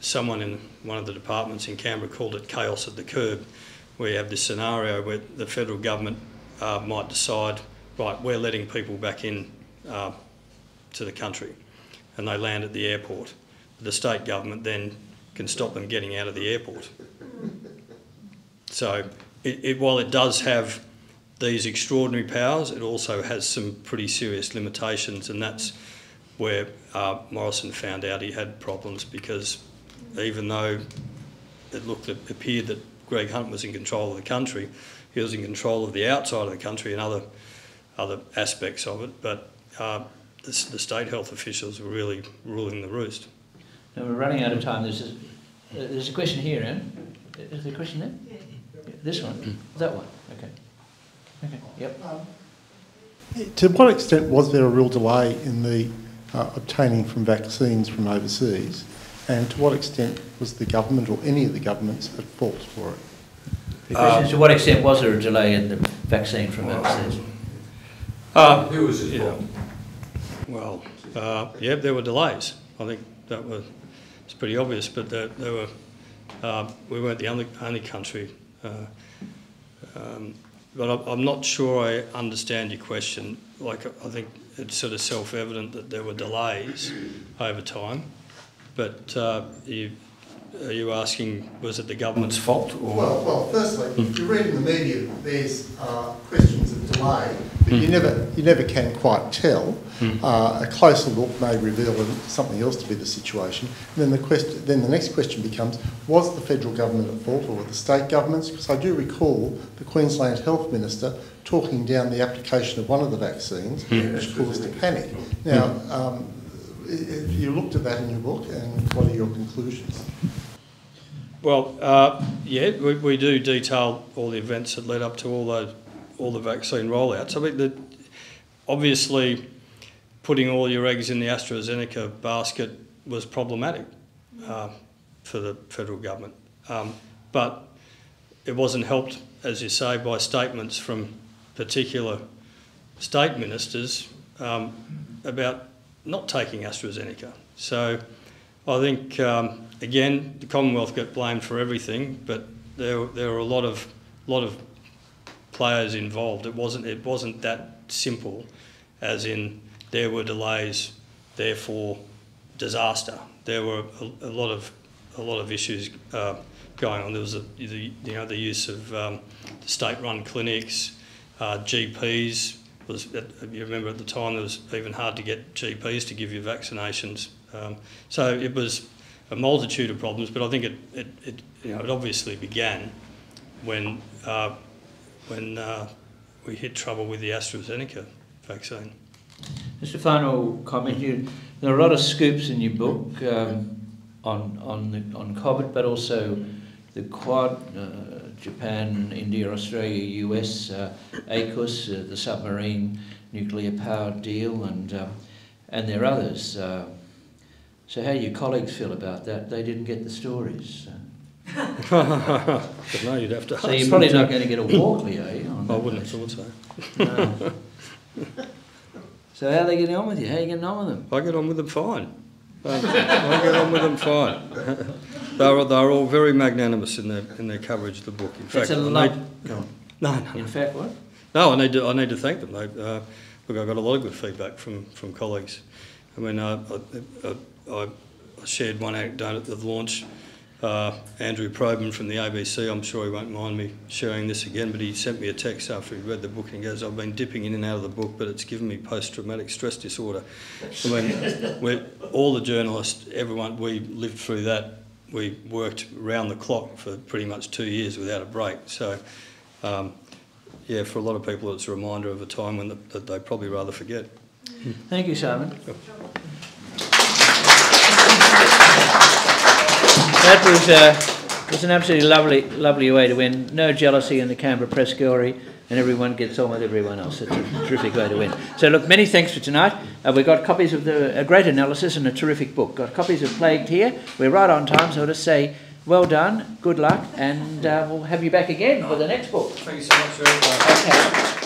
someone in one of the departments in Canberra called it chaos at the curb, where you have this scenario where the federal government might decide, right, we're letting people back in to the country, and they land at the airport. The state government then can stop them getting out of the airport. So while it does have these extraordinary powers, it also has some pretty serious limitations, and that's where Morrison found out he had problems, because even though it appeared that Greg Hunt was in control of the country, he was in control of the outside of the country and other aspects of it, but the state health officials were really ruling the roost. Now we're running out of time. There's a question here, Anne. Is there a question there? Yeah. This one? That one? Okay. Okay, yep. To what extent was there a real delay in the obtaining from vaccines from overseas, and to what extent was the government or any of the governments at fault for it? The question is, to what extent was there a delay in the vaccine from overseas? Who was it for? Well, yeah, there were delays. I think that it's pretty obvious, but there were. We weren't the only country. But I'm not sure I understand your question. Like, I think it's sort of self-evident that there were delays over time, but are you asking, was it the government's fault? Or? Well, firstly, if you read in the media, there's questions of delay, but you never can quite tell. A closer look may reveal something else to be the situation. And then the next question becomes, was the federal government at fault or the state governments? Because I do recall the Queensland Health Minister talking down the application of one of the vaccines, which caused a panic. Now, you looked at that in your book, and what are your conclusions? Well, yeah, we do detail all the events that led up to all the vaccine rollouts. I mean, obviously, putting all your eggs in the AstraZeneca basket was problematic for the federal government, but it wasn't helped, as you say, by statements from particular state ministers about not taking AstraZeneca. So I think, again, the Commonwealth got blamed for everything, but there were a lot of players involved. It wasn't that simple, as in there were delays, therefore disaster. There were a lot of issues going on. There was the use of state-run clinics, GPs. You remember at the time it was even hard to get GPs to give you vaccinations. So it was a multitude of problems, but I think it obviously began when we hit trouble with the AstraZeneca vaccine. Just a final comment. There are a lot of scoops in your book on COVID, but also the Quad, Japan, India, Australia, US, AUKUS, the submarine nuclear powered deal, and there are others. So how do your colleagues feel about that? They didn't get the stories. But no, you'd have to ask. So you're probably not going to get a Walkley, are you? I wouldn't have thought so. No. So how are they getting on with you? How are you getting on with them? I get on with them fine. I get on with them fine. They're all very magnanimous in their coverage of the book. In fact, No. In fact, what? No, I need to thank them. Look, I got a lot of good feedback from colleagues. I mean, I shared one anecdote at the launch. Andrew Probyn from the ABC, I'm sure he won't mind me sharing this again, but he sent me a text after he read the book and he goes, I've been dipping in and out of the book, but it's given me post-traumatic stress disorder. I mean, all the journalists, everyone, we lived through that. We worked round the clock for pretty much 2 years without a break. So, yeah, for a lot of people it's a reminder of a time when that they probably rather forget. Thank you, Simon. Sure. That was an absolutely lovely way to end. No jealousy in the Canberra press gallery, and everyone gets on with everyone else. It's a terrific way to end. So look, many thanks for tonight. We've got copies of a great analysis and a terrific book. Got copies of Plagued here. We're right on time, so I'll just say well done, good luck, and we'll have you back again for the next book. Thank you so much, Gerard. Okay.